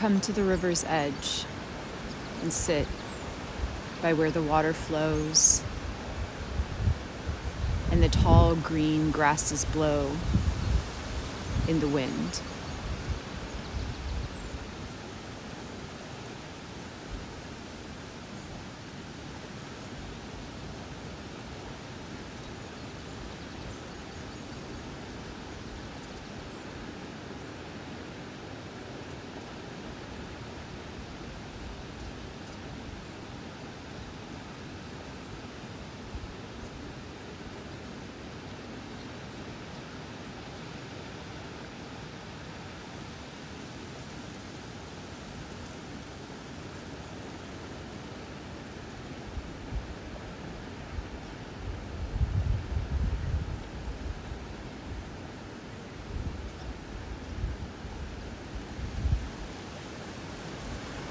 Come to the river's edge and sit by where the water flows and the tall green grasses blow in the wind.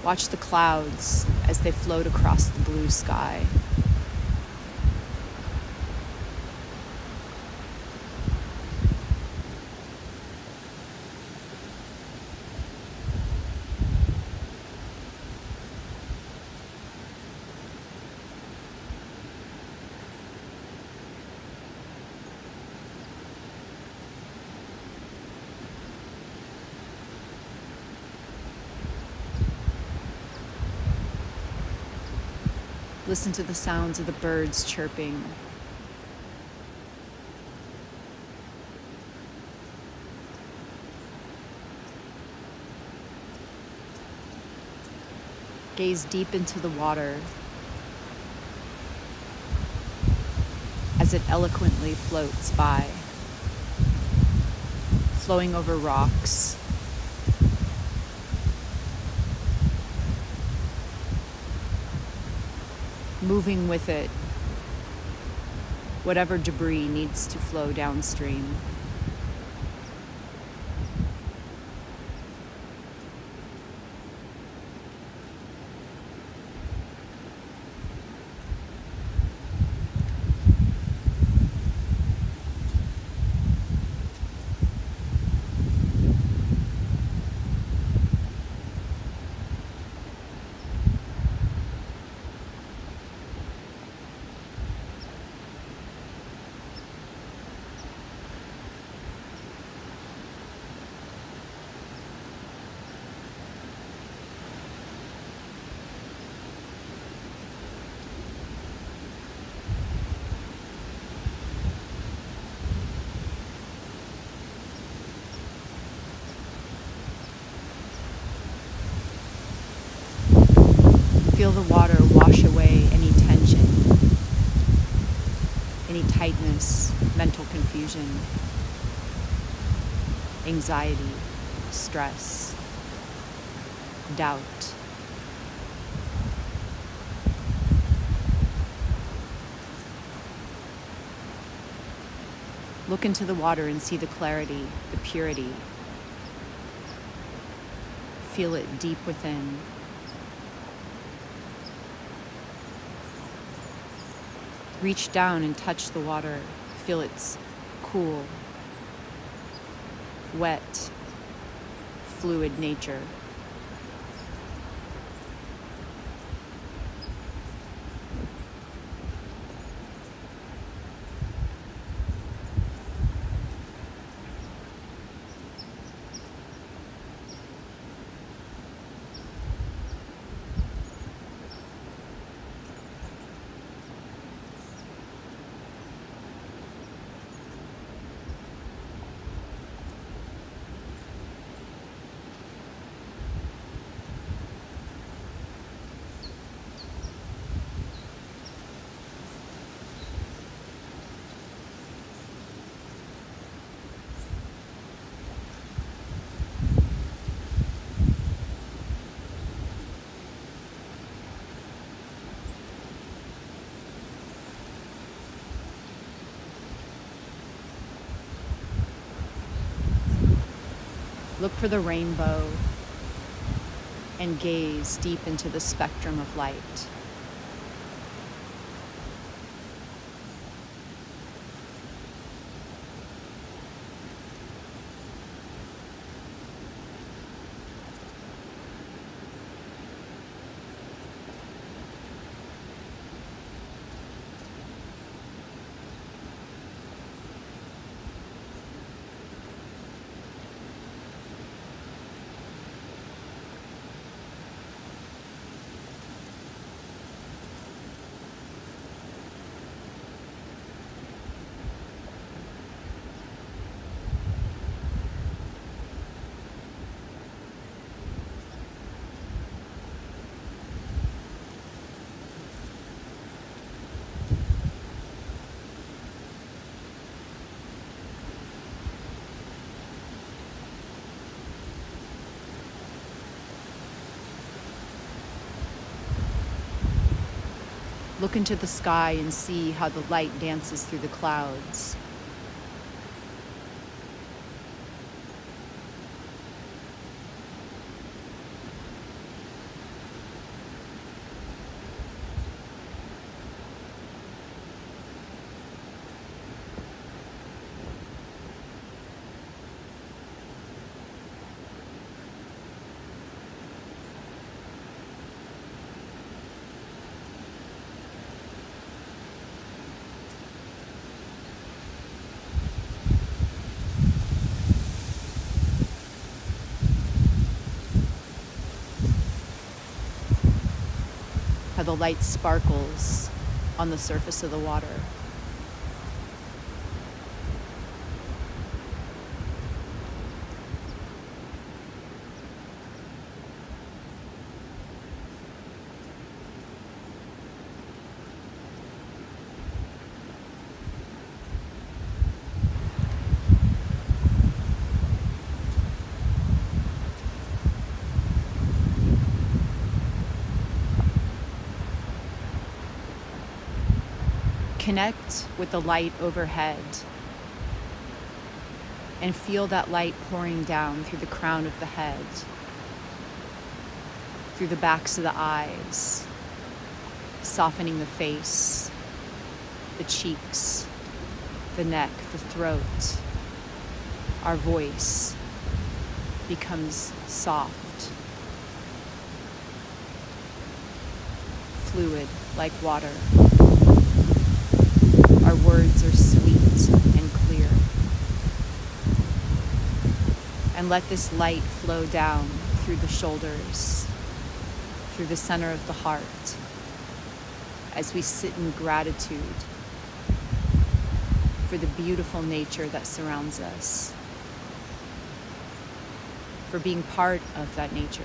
Watch the clouds as they float across the blue sky. Listen to the sounds of the birds chirping. Gaze deep into the water as it eloquently floats by, flowing over rocks, moving with it whatever debris needs to flow downstream. Feel the water wash away any tension, any tightness, mental confusion, anxiety, stress, doubt. Look into the water and see the clarity, the purity. Feel it deep within. Reach down and touch the water. Feel its cool, wet, fluid nature. Look for the rainbow and gaze deep into the spectrum of light. Look into the sky and see how the light dances through the clouds. How the light sparkles on the surface of the water. Connect with the light overhead and feel that light pouring down through the crown of the head, through the backs of the eyes, softening the face, the cheeks, the neck, the throat. Our voice becomes soft, fluid like water. Our words are sweet and clear. And let this light flow down through the shoulders, through the center of the heart, as we sit in gratitude for the beautiful nature that surrounds us, for being part of that nature.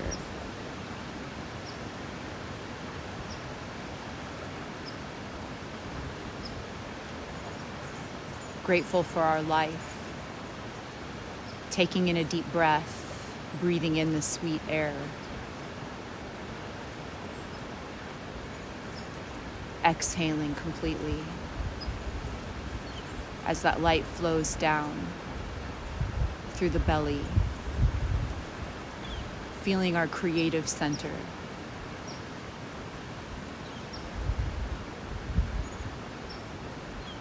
Grateful for our life, taking in a deep breath, breathing in the sweet air. Exhaling completely as that light flows down through the belly, feeling our creative center.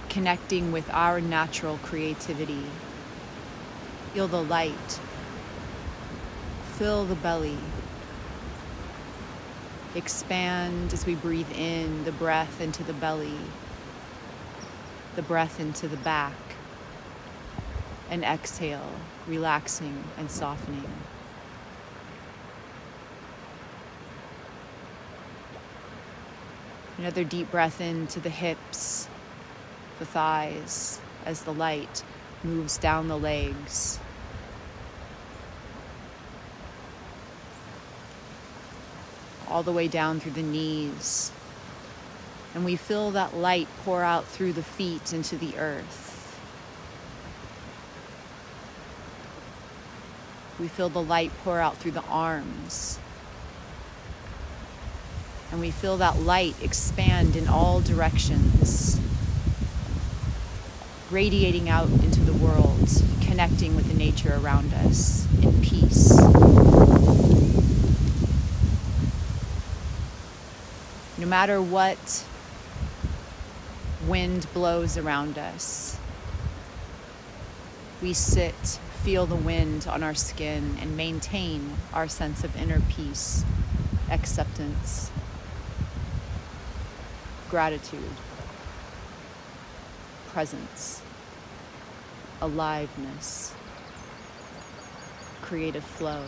Connecting with our natural creativity. Feel the light. Fill the belly. Expand as we breathe in the breath into the belly, the breath into the back, and exhale, relaxing and softening. Another deep breath into the hips, the thighs, as the light moves down the legs. All the way down through the knees. And we feel that light pour out through the feet into the earth. We feel the light pour out through the arms. And we feel that light expand in all directions, radiating out into the world, connecting with the nature around us in peace. No matter what wind blows around us, we sit, feel the wind on our skin, and maintain our sense of inner peace, acceptance, gratitude, presence, aliveness, creative flow.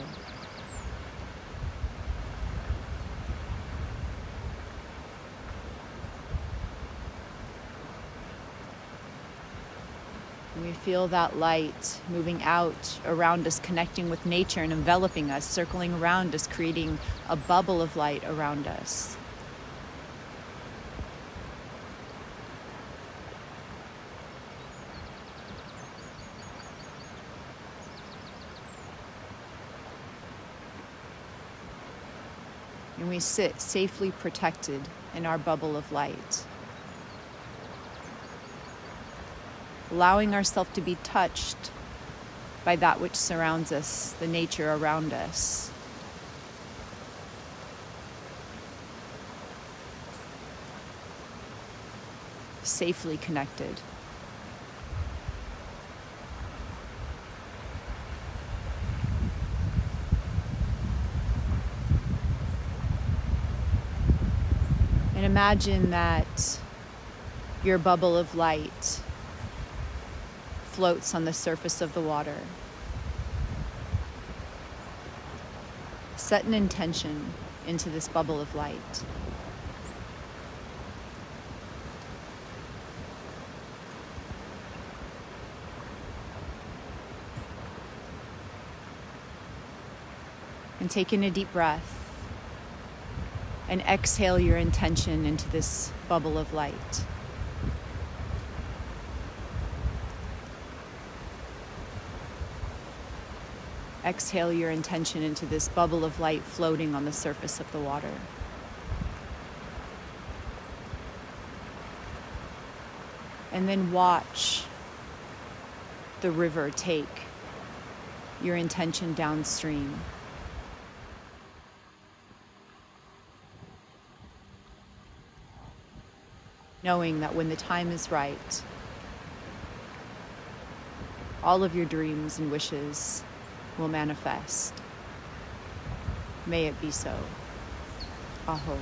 And we feel that light moving out around us, connecting with nature and enveloping us, circling around us, creating a bubble of light around us. And we sit safely protected in our bubble of light, allowing ourselves to be touched by that which surrounds us, the nature around us. Safely connected. And imagine that your bubble of light floats on the surface of the water. Set an intention into this bubble of light. And take in a deep breath. And exhale your intention into this bubble of light. Exhale your intention into this bubble of light floating on the surface of the water. And then watch the river take your intention downstream. Knowing that when the time is right, all of your dreams and wishes will manifest. May it be so. Aho.